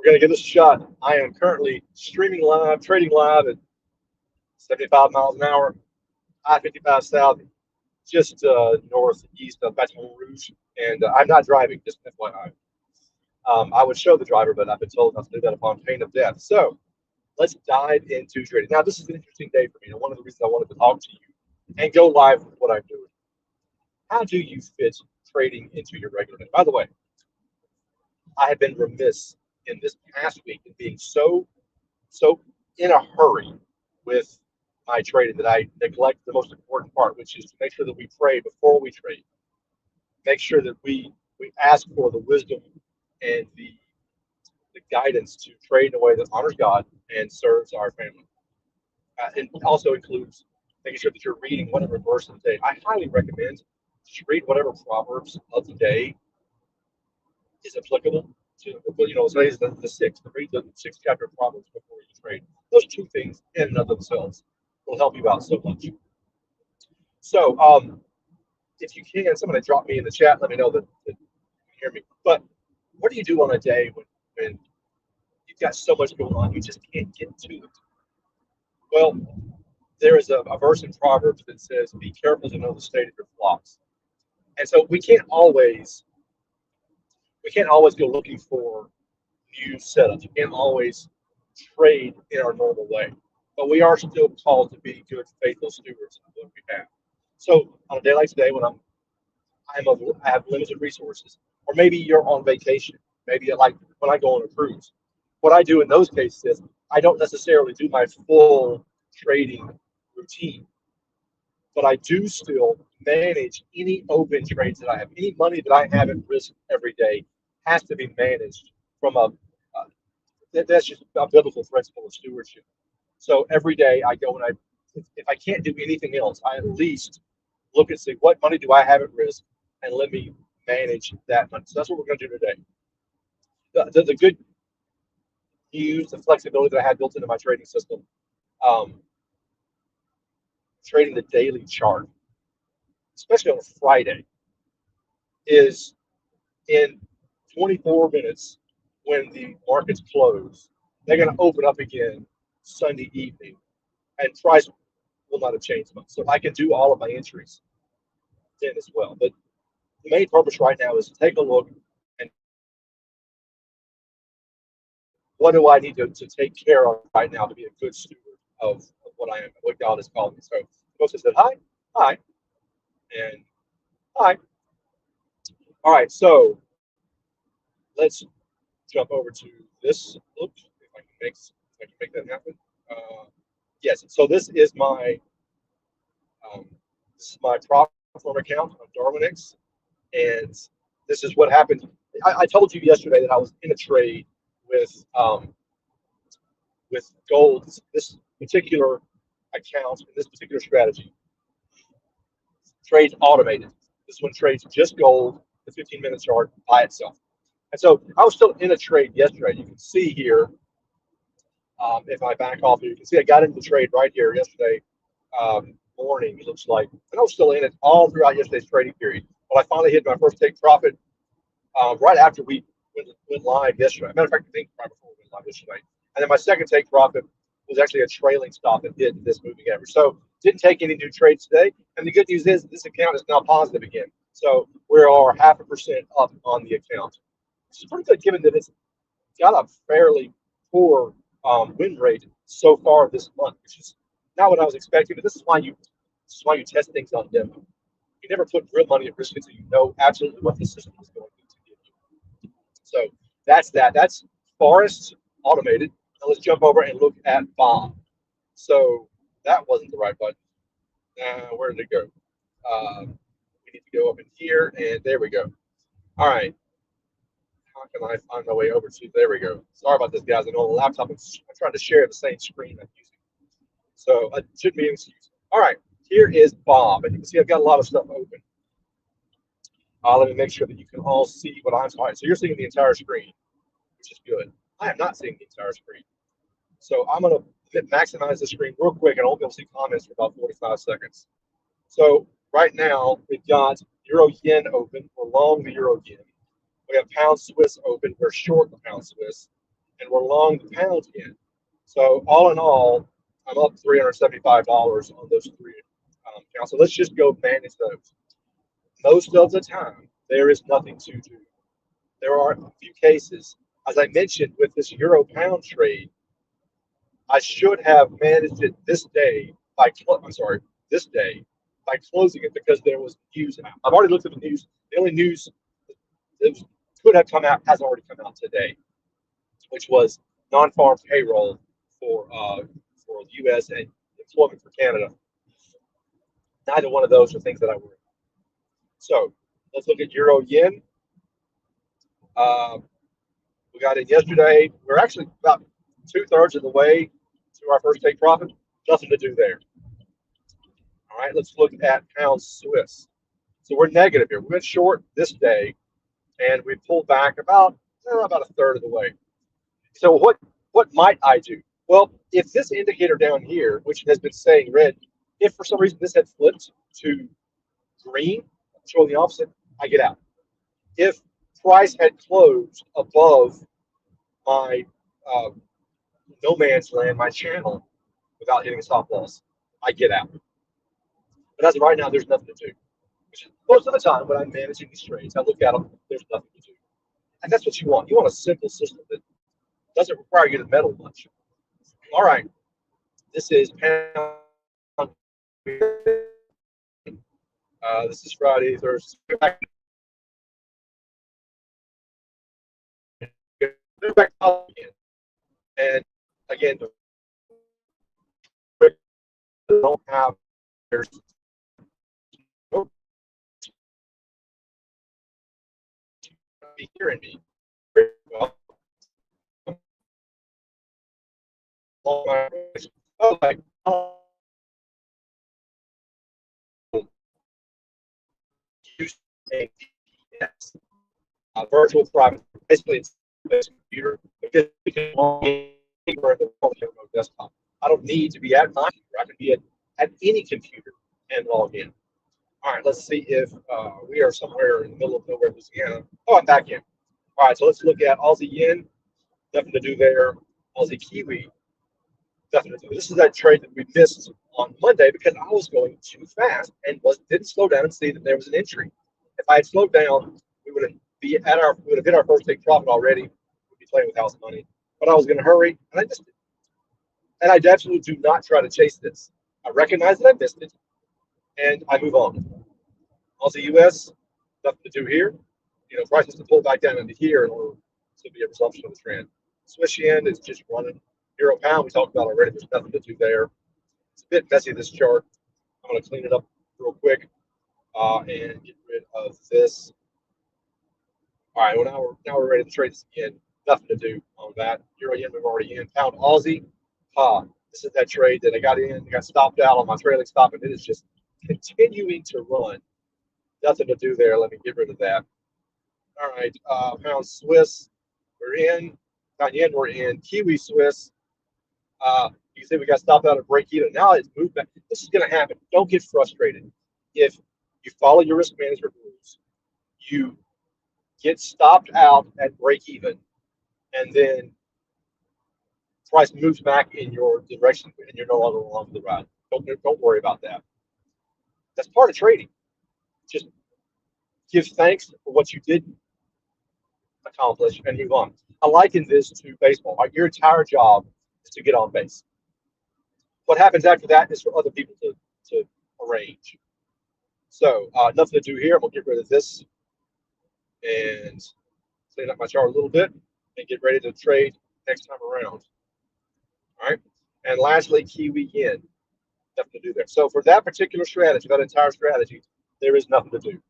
we're going to give this a shot. I am currently streaming live, trading live at 75 miles an hour, I-55 South, just northeast of Baton Rouge. And I'm not driving, just FYI. I would show the driver, but I've been told not to do that upon pain of death. So let's dive into trading. Now, this is an interesting day for me, and one of the reasons I wanted to talk to you and go live with what I'm doing. How do you fit trading into your regular day? By the way, I have been remiss in this past week in being so in a hurry with my trading that I neglect the most important part, which is to make sure that we pray before we trade. Make sure that we ask for the wisdom and the guidance to trade in a way that honors God and serves our family. It also includes making sure that you're reading whatever verse of the day. I highly recommend just read whatever proverbs of the day is applicable to. Today's the sixth. Read the sixth chapter of Proverbs before you trade. Those two things in and of themselves will help you out so much. So, if you can, somebody drop me in the chat. Let me know that you hear me. But what do you do on a day when you've got so much going on, you just can't get to it? Well, there is a verse in Proverbs that says, "Be careful to know the state of your flocks." And so we can't always go looking for new setups. We can't always trade in our normal way, but we are still called to be good, faithful stewards of what we have. So on a day like today, when I have limited resources, or maybe you're on vacation, maybe like when I go on a cruise, what I do in those cases is I don't necessarily do my full trading routine, but I do still manage any open trades that I have. Any money that I have at risk every day has to be managed from that's just a biblical principle of stewardship. So every day I go and if I can't do anything else, I at least look and see what money do I have at risk and let me manage that money. So that's what we're going to do today. The good news, the flexibility that I had built into my trading system, um, trading the daily chart, especially on a Friday, is in 24 minutes when the markets close, they're going to open up again Sunday evening, and price will not have changed much. So I can do all of my entries then as well. But the main purpose right now is to take a look and what do I need to take care of right now to be a good steward of what I am, what God has called me. So Moses said, hi, hi, and hi. All right, so let's jump over to this. Oops, if I can make that happen. Yes, so um, this is my prop firm account on Darwinix, and this is what happened. I told you yesterday that I was in a trade with gold. This particular account and this particular strategy trades automated. This one trades just gold, the 15-minute chart by itself. And so I was still in a trade yesterday. You can see here, if I back off here, you can see I got into the trade right here yesterday morning, it looks like. And I was still in it all throughout yesterday's trading period. But I finally hit my first take profit right after we went live yesterday. Matter of fact, I think right before we went live yesterday. And then my second take profit was actually a trailing stop that did this moving average. So didn't take any new trades today. And the good news is this account is now positive again. So we are 0.5% up on the account. Which is pretty good given that it's got a fairly poor win rate so far this month, which is not what I was expecting. But this is why you test things on demo. You never put real money at risk until you know absolutely what the system is going to give you. So that's that. That's Forest automated. Now let's jump over and look at Bomb. So that wasn't the right button. Where did it go? We need to go up in here, and there we go. All right. How can I find my way over to? There we go. Sorry about this, guys. I know on the laptop, I'm trying to share the same screen I'm using. So it shouldn't be an excuse. All right. Here is Bob. And you can see I've got a lot of stuff open. Let me make sure that you can all see what I'm seeing. So you're seeing the entire screen, which is good. I am not seeing the entire screen. So I'm going to maximize the screen real quick, and I won't be able to see comments for about 45 seconds. So right now, we've got Euro Yen open. We're long the Euro Yen. We have Pound Swiss open. We're short the Pound Swiss. and we're long the pound yen. So all in all, I'm up $375 on those three accounts. So let's just go manage those. Most of the time, there is nothing to do. There are a few cases. As I mentioned with this euro pound trade, I should have managed it this day by, I'm sorry, this day by closing it because there was news out. I've already looked at the news. The only news that could have come out has already come out today, which was non-farm payroll for the U.S. and employment for Canada. Neither one of those are things that I worry about. So let's look at euro yen. We got in yesterday. We're actually about 2/3 of the way to our first take profit. Nothing to do there. All right, let's look at pound Swiss. So we're negative here. We went short this day, and we pulled back about a third of the way. So what might I do? Well, if this indicator down here, which has been saying red, if for some reason this had flipped to green, showing the opposite, I get out. If price had closed above my no man's land, my channel, without hitting a stop loss, I get out. But as of right now, there's nothing to do. Which is most of the time when I'm managing these trades, I look at them, there's nothing to do. And that's what you want. You want a simple system that doesn't require you to meddle much. All right, this is pound. This is Friday, Thursday. Back again. And again, don't have there's no be hearing me very well. Oh, like, use a virtual private, basically it's a computer because you can log in anywhere in the world with a desktop. I don't need to be at my computer. I can be at any computer and log in. All right, let's see if we are somewhere in the middle of nowhere, Louisiana. Oh, I'm back in. All right, so let's look at Aussie yen. Nothing to do there. Aussie Kiwi. Nothing to do. This is that trade that we missed on Monday because I was going too fast and didn't slow down and see that there was an entry. If I had slowed down, we would have hit our first take profit already. We'd be playing with house money. But I was going to hurry, and I missed it. And I absolutely do not try to chase this. I recognize that I missed it, and I move on. Also, US, nothing to do here. You know, prices to pull back down into here in order to be a resumption of the trend. Swiss yen is just running. Euro pound, we talked about already. There's nothing to do there. It's a bit messy, this chart. I'm going to clean it up real quick and get rid of this. All right, well, now we're ready to trade this again. Nothing to do on that. Euro yen, we've already in. Pound Aussie. This is that trade that I got in. I got stopped out on my trailing stop, and it is just continuing to run. Nothing to do there. Let me get rid of that. All right, pound Swiss, we're in. Pound yen, we're in. Kiwi Swiss. You can see we got stopped out at break even. Now it's moved back. This is going to happen. Don't get frustrated. If you follow your risk management rules, you get stopped out at break even, and then price moves back in your direction, and you're no longer along the ride. Don't worry about that. That's part of trading. Just give thanks for what you did accomplish and move on. I liken this to baseball. Like your entire job is to get on base. What happens after that is for other people to arrange. So nothing to do here. I'm gonna get rid of this and clean up my chart a little bit and get ready to trade next time around. All right. And lastly, Kiwi yen. Nothing to do there. So for that particular strategy, that entire strategy, there is nothing to do.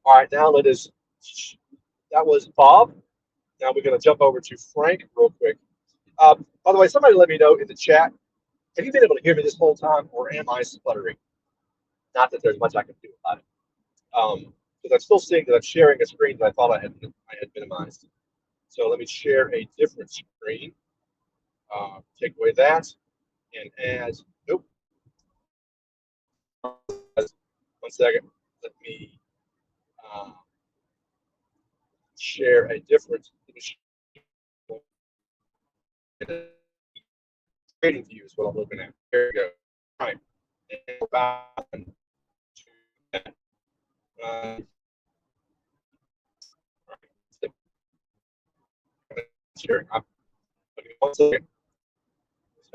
All right. Now that was Bob. Now we're going to jump over to Frank real quick. By the way, somebody let me know in the chat. Have you been able to hear me this whole time, or am I sputtering? Not that there's much I can do about it. Because I'm still seeing that I'm sharing a screen that I thought I had minimized. So let me share a different screen. Take away that and add. Nope. 1 second. Let me share a different. Trading view is what I'm looking at. There you go. All right. And we're back to that. All right. Sure. One second.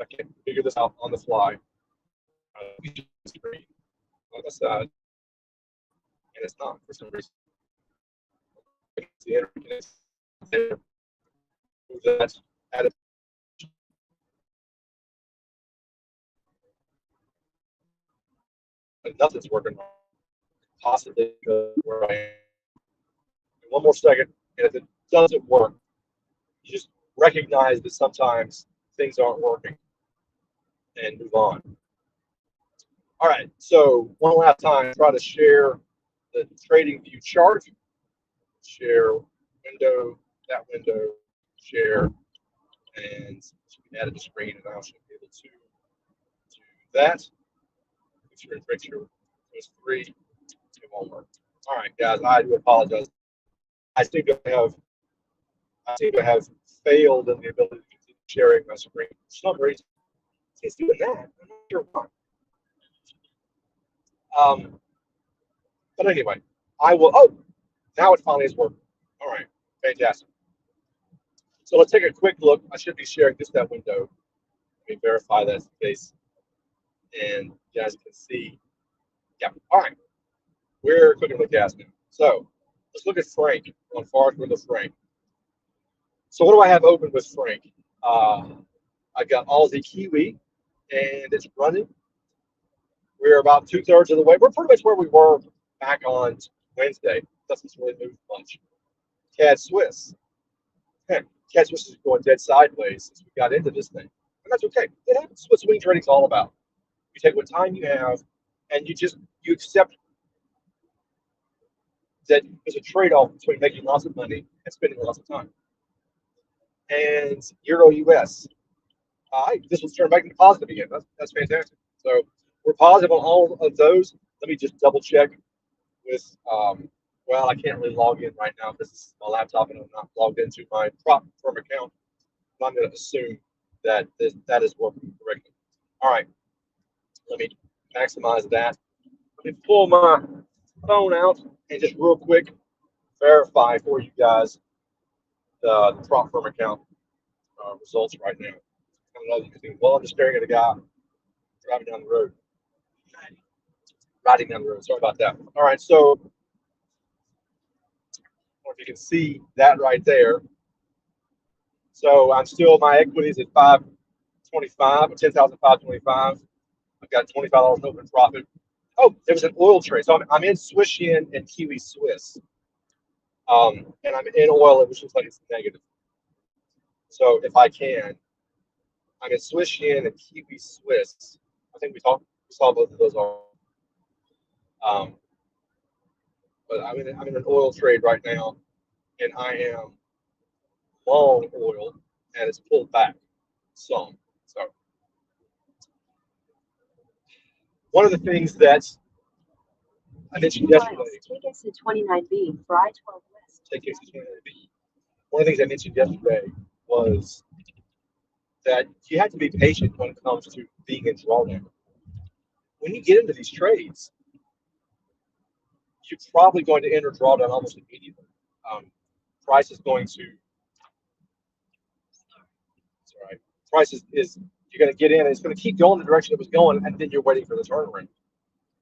I can figure this out on the fly. Screen on the side, and it's not for some reason. The internet is there. Move that. Add it. But nothing's working. Possibly where I am. One more second, and if it doesn't work, you just recognize that sometimes things aren't working and move on. All right, so one last time, try to share the trading view chart. Share window, that window, share, and add the screen, and I should be able to do that. Make sure there's 3, it won't work. All right, guys, I do apologize. I seem to have failed in the ability to continue sharing my screen. For some reason, it's doing that. I'm not sure why. But anyway, I will. Oh, now it finally is working. All right, fantastic. So let's take a quick look. I should be sharing just that window. Let me verify that's the case. And you guys can see. Yeah, all right. We're cooking with gas now. So let's look at Frank on Forest with Frank. So what do I have open with Frank? I've got Aussie Kiwi, and it's running. We're about 2/3 of the way. We're pretty much where we were back on Wednesday. Doesn't really move much. CAD Swiss. CAD Swiss is going dead sideways since we got into this thing. And that's okay. It happens. What swing trading is all about. You take what time you have, and you accept that there's a trade-off between making lots of money and spending lots of time. And Euro US. This was turned back into positive again. That's fantastic. So we're positive on all of those. Let me just double check with, well, I can't really log in right now because this is my laptop and I'm not logged into my prop firm account. I'm going to assume that that is working correctly. All right. Let me maximize that. Let me pull my phone out and just real quick verify for you guys the prop firm account results right now. I don't know if you can see. Well, I'm just staring at a guy driving down the road. Riding down the road. Sorry about that. All right, so I don't know if you can see that right there. So I'm still, my equities at 525, 10,525. I've got $25 open profit. Oh, there was an oil trade. So I'm in Swiss Yen and Kiwi Swiss. And I'm in oil, which looks like it's negative. So if I can, I'm in Swiss Yen and Kiwi Swiss. I think we saw both of those already. But I'm in an oil trade right now, and I am long oil, and it's pulled back some. So one of the things that I mentioned yesterday. Take exit 29B for I-12 West. Take exit 29B. One of the things I mentioned yesterday was that you have to be patient when it comes to being in drawdown. When you get into these trades, you're probably going to enter drawdown almost immediately. Price is going to. Sorry, price is you're going to get in, and it's going to keep going the direction it was going, and then you're waiting for the turnaround.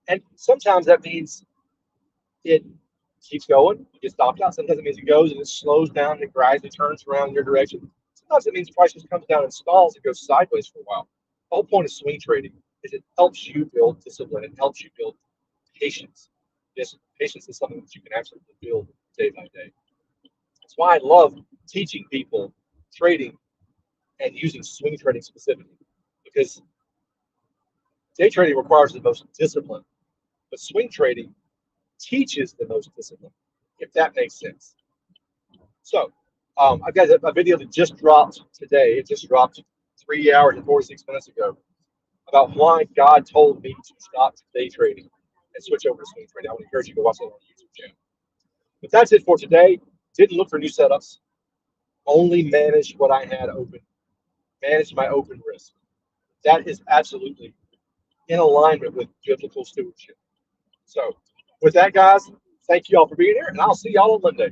And sometimes that means it keeps going, you get stopped out. Sometimes it means it goes and it slows down and gradually turns around in your direction. Sometimes it means price just comes down and stalls and goes sideways for a while. The whole point of swing trading is it helps you build discipline. It helps you build patience. Yes, patience is something that you can actually build day by day. That's why I love teaching people trading and using swing trading specifically, because day trading requires the most discipline, but swing trading teaches the most discipline, if that makes sense. So I've got a video that just dropped today. It just dropped 3 hours and 46 minutes ago about why God told me to stop day trading and switch over to swing trading. I would encourage you to watch that on the YouTube channel. But that's it for today. Didn't look for new setups. Only managed what I had open. manage my open risk. That is absolutely in alignment with biblical stewardship. So, with that, guys, thank you all for being here, and I'll see y'all on Monday.